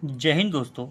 जय हिंद दोस्तों।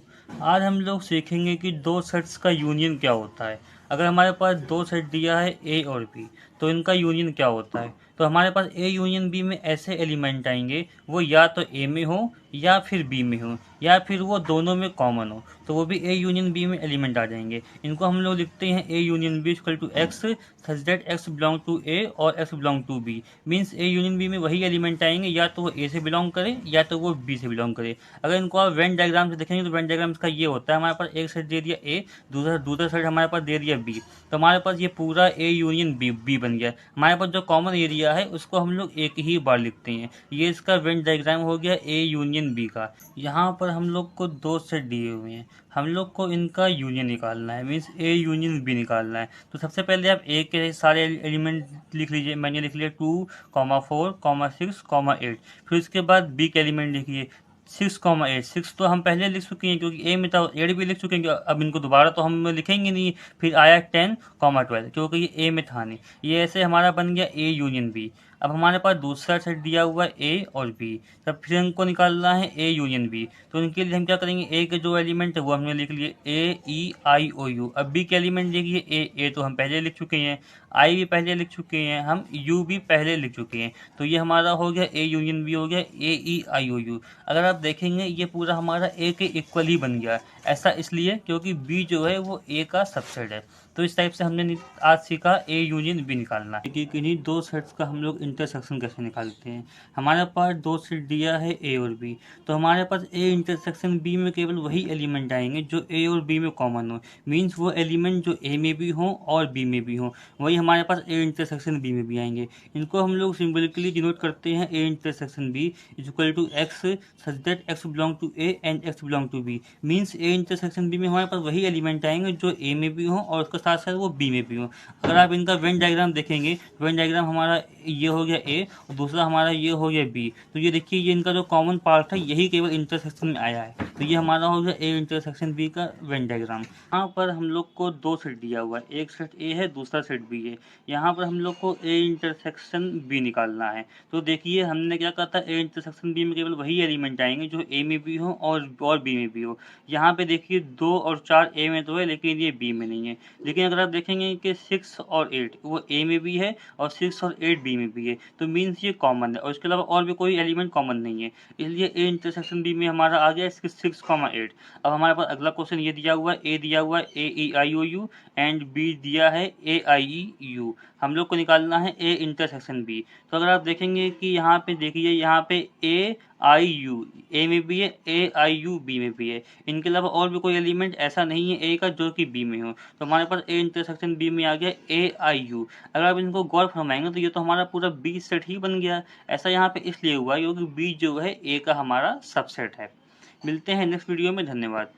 आज हम लोग सीखेंगे कि दो सेट्स का यूनियन क्या होता है। अगर हमारे पास दो सेट दिया है ए और बी, तो इनका यूनियन क्या होता है। तो हमारे पास ए यूनियन बी में ऐसे एलिमेंट आएंगे वो या तो ए में हो या फिर बी में हो या फिर वो दोनों में कॉमन हो, तो वो भी ए यूनियन बी में एलिमेंट आ जाएंगे। इनको हम लोग लिखते हैं A union B equal to X such that X belong to A और X belong to B. Means A union B में वही एलिमेंट आएंगे या तो वो ए से बिलोंग करे या तो वो बी से बिलोंग करे। अगर इनको आप वेन डायग्राम से देखेंगे तो वेन डायग्राम का ये होता है, हमारे पास एक साइड दे दिया ए, दूसरा दूसरा साइड हमारे पास दे दिया बी, तो हमारे पास ये पूरा ए यूनियन बी बी बन गया। हमारे पास जो कॉमन एरिया है उसको हम लोग एक ही बार लिखते हैं। ये इसका वेन डायग्राम हो गया ए यूनियन बी का। यहाँ पर हम लोग को दो सेट दिए हुए हैं, हम लोग को इनका यूनियन निकालना है, मीन्स ए यूनियन बी निकालना है। तो सबसे पहले आप ए के सारे एलिमेंट लिख लीजिए। मैंने लिख लिया 2, 4, 6, 8। फिर उसके बाद बी के एलिमेंट लिखिए 6, 8। 6 तो हम पहले लिख चुके हैं क्योंकि ए में था, 8 भी लिख चुके हैं, अब इनको दोबारा तो हम लिखेंगे नहीं। फिर आया 10, 12 क्योंकि ये ए में था नहीं। ये ऐसे हमारा बन गया ए यूनियन बी। अब हमारे पास दूसरा सेट दिया हुआ है ए और बी, तब फिर हमको निकालना है ए यूनियन बी। तो इनके लिए हम क्या करेंगे, ए के जो एलिमेंट है वो हमने लिख लिए ए ई आई ओ यू। अब बी के एलिमेंट देखिए ए तो हम पहले लिख चुके हैं, आई भी पहले लिख चुके हैं, हम यू भी पहले लिख चुके हैं। तो ये हमारा हो गया ए यूनियन बी, हो गया ए ई आई ओ यू। अगर आप देखेंगे ये पूरा हमारा ए के इक्वल ही बन गया। ऐसा इसलिए क्योंकि बी जो है वो ए का सबसेट है। तो इस टाइप से हमने आज सीखा ए यूनियन बी निकालना है कि किन्हीं दो सेट्स का हम लोग इंटरसेक्शन कैसे निकालते हैं। हमारे पास दो सेट दिया है ए और बी, तो हमारे पास ए इंटरसेक्शन बी में केवल वही एलिमेंट आएंगे जो ए और बी में कॉमन हो। मीन्स वो एलिमेंट जो ए में भी हो और बी में भी हो वही हमारे पास ए इंटरसेक्शन बी में भी आएंगे। इनको हम लोग सिंबलिकली डिनोट करते हैं A intersection B is equal to X such that X belong to A and X belong to B. Means A intersection B में हमारे पास वही एलिमेंट आएंगे जो ए में भी हो और उसके साथ साथ वो बी में भी हो। अगर आप इनका वेन डायग्राम देखेंगे, वेन डायग्राम हमारा ये हो गया ए और दूसरा हमारा ये हो गया बी। तो ये देखिए ये इनका जो कॉमन पार्ट है यही केवल इंटरसेक्शन में आया है। तो ये हमारा हो गया ए इंटरसेक्शन बी का वेन डायग्राम। यहाँ पर हम लोग को दो सेट दिया हुआ है, एक सेट ए है दूसरा सेट बी है। यहाँ पर हम लोग को ए इंटरसेक्शन बी निकालना है। तो देखिए हमने क्या कहा था, ए इंटरसेक्शन बी में केवल वही एलिमेंट आएंगे जो ए में भी हो और बी में भी हो। यहाँ पे देखिए 2 और 4 ए में तो है लेकिन ये बी में नहीं है। लेकिन अगर आप देखेंगे कि 6 और 8 वो ए में भी है और 6 और 8 बी में भी है, तो मीन्स ये कॉमन है और इसके अलावा और भी कोई एलिमेंट कॉमन नहीं है। इसलिए ए इंटरसेक्शन बी में हमारा आ गया 6, 8। अब हमारे पास अगला क्वेश्चन ये दिया हुआ है, ए दिया हुआ है ए ई आई ओ यू एंड बी दिया है ए आई ई यू। हम लोग को निकालना है ए इंटरसेक्शन बी। तो अगर आप देखेंगे कि यहाँ पे देखिए यहाँ पे ए आई यू ए में भी है, ए आई यू बी में भी है। इनके अलावा और भी कोई एलिमेंट ऐसा नहीं है ए का जो कि बी में हो। तो हमारे पास ए इंटरसेक्शन बी में आ गया ए आई यू। अगर आप इनको गौर फरमाएंगे तो ये तो हमारा पूरा बी सेट ही बन गया। ऐसा यहाँ पे इसलिए हुआ क्योंकि बी जो है ए का हमारा सबसेट है। मिलते हैं नेक्स्ट वीडियो में, धन्यवाद।